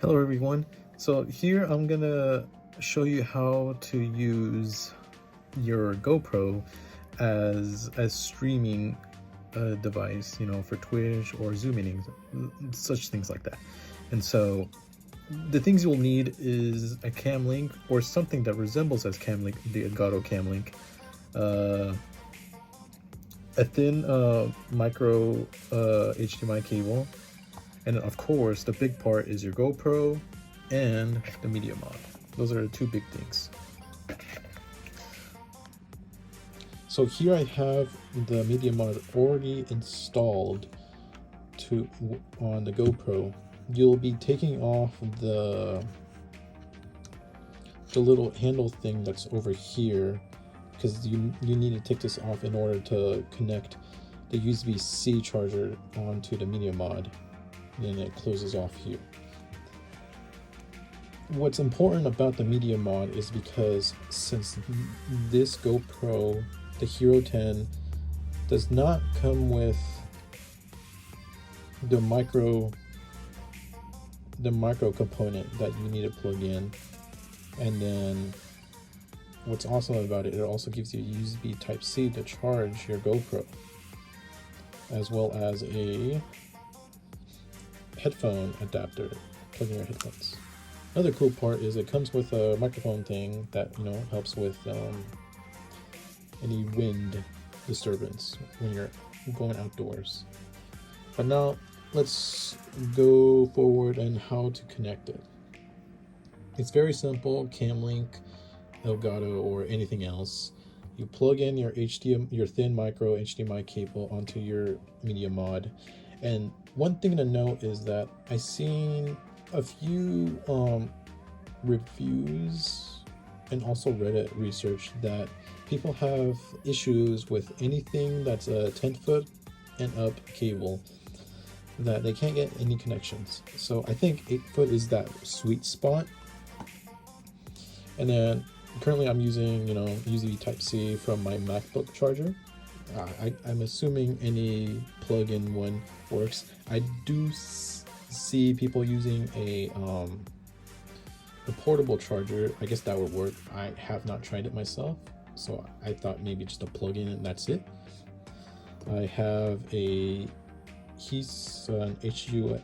Hello everyone. So here I'm gonna show you how to use your GoPro as a streaming device, you know, for Twitch or Zoom meetings, such things like that. And so the things you'll need is a cam link or something that resembles as cam link, the Elgato cam link, a thin micro HDMI cable, and of course the big part is your GoPro and the media mod. Those are the two big things. So here I have the media mod already installed on the GoPro. You'll be taking off the little handle thing that's over here, because you need to take this off in order to connect the USB-C charger onto the media mod. Then it closes off here. What's important about the media mod is because since this GoPro, the hero10, does not come with the micro component that you need to plug in, and then what's awesome about it, it also gives you a USB Type-C to charge your GoPro, as well as a headphone adapter, plug in your headphones. Another cool part is it comes with a microphone thing that, you know, helps with any wind disturbance when you're going outdoors. But now let's go forward and how to connect it. It's very simple. Cam link, Elgato, or anything else. You plug in your thin micro HDMI cable onto your media mod. And one thing to note is that I've seen a few reviews and also Reddit research that people have issues with anything that's a 10-foot and up cable, that they can't get any connections. So I think 8-foot is that sweet spot. And then currently I'm using, you know, USB Type-C from my MacBook charger. I'm assuming any plug-in one works. I do see people using a portable charger. I guess that would work. I have not tried it myself, so I thought maybe just a plug-in and that's it. I have a HSU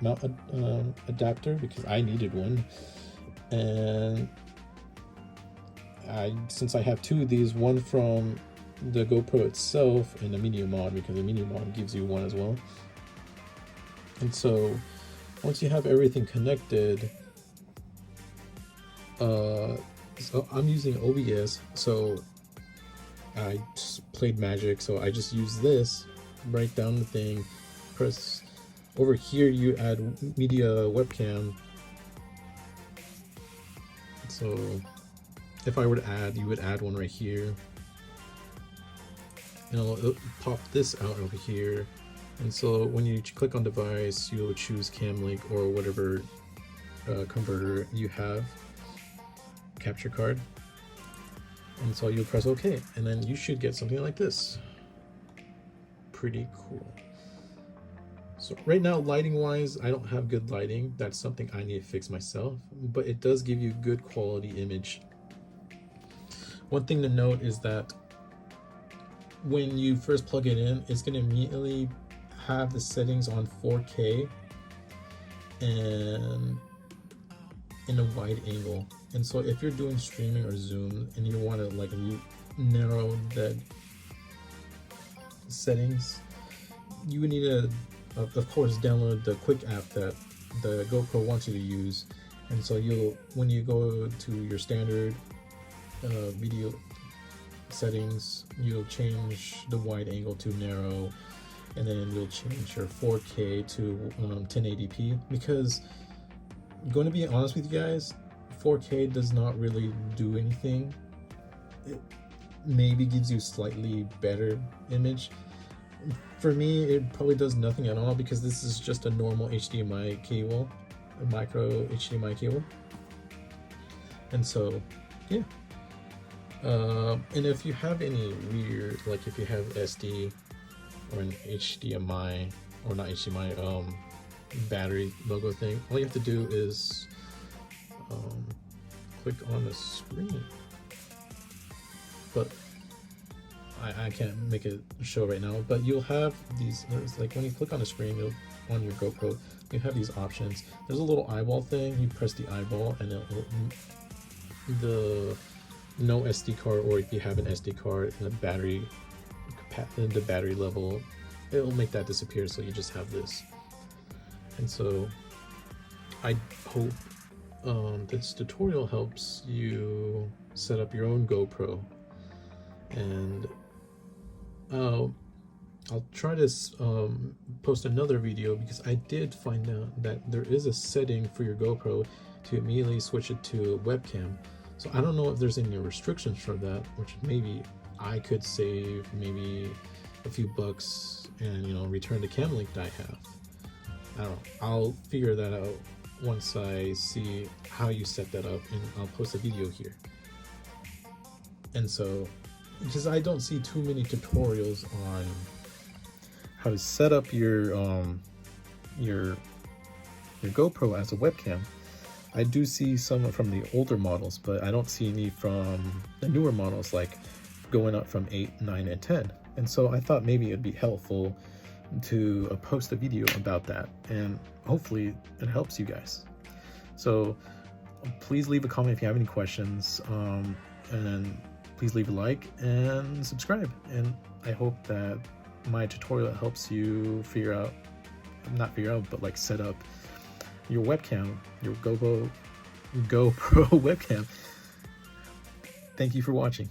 mount adapter because I needed one, and since I have two of these, one from the GoPro itself and the media mod, because the media mod gives you one as well. And so once you have everything connected, so I'm using OBS, so I just played magic, so I just use this, write down the thing, press over here, you add media webcam. So if I were to add, you would add one right here, and it'll pop this out over here. And so when you click on device, you'll choose cam link or whatever converter you have, capture card, and so you'll press OK, and then you should get something like this. Pretty cool. So right now, lighting wise, I don't have good lighting. That's something I need to fix myself, but it does give you good quality image. One thing to note is that when you first plug it in, it's going to immediately have the settings on 4K and in a wide angle. And so if you're doing streaming or Zoom and you want to like narrow the settings, you would need to of course download the quick app that the GoPro wants you to use. And so when you go to your standard video settings, you'll change the wide angle to narrow, and then you'll change your 4K to 1080p, because I'm going to be honest with you guys, 4K does not really do anything. It maybe gives you slightly better image. For me, it probably does nothing at all, because this is just a normal HDMI cable, a micro HDMI cable. And so, yeah. And if you have any weird, like if you have SD or an HDMI, or not HDMI, battery logo thing. All you have to do is click on the screen, but I can't make it show right now. But you'll have these, like when you click on the screen, on your GoPro, you have these options. There's a little eyeball thing. You press the eyeball, and the no SD card, or if you have an SD card and the battery level, it'll make that disappear. So you just have this. And so I hope this tutorial helps you set up your own GoPro, and I'll try to post another video, because I did find out that there is a setting for your GoPro to immediately switch it to a webcam. So I don't know if there's any restrictions for that, which maybe I could save maybe a few bucks and, you know, return the cam link that I have. I don't know. I'll figure that out once I see how you set that up, and I'll post a video here. And so, because I don't see too many tutorials on how to set up your GoPro as a webcam. I do see some from the older models, but I don't see any from the newer models, like going up from 8, 9, and 10. And so I thought maybe it'd be helpful to post a video about that, and hopefully it helps you guys. So please leave a comment if you have any questions, and please leave a like and subscribe. And I hope that my tutorial helps you but like set up your webcam, your GoPro webcam. Thank you for watching.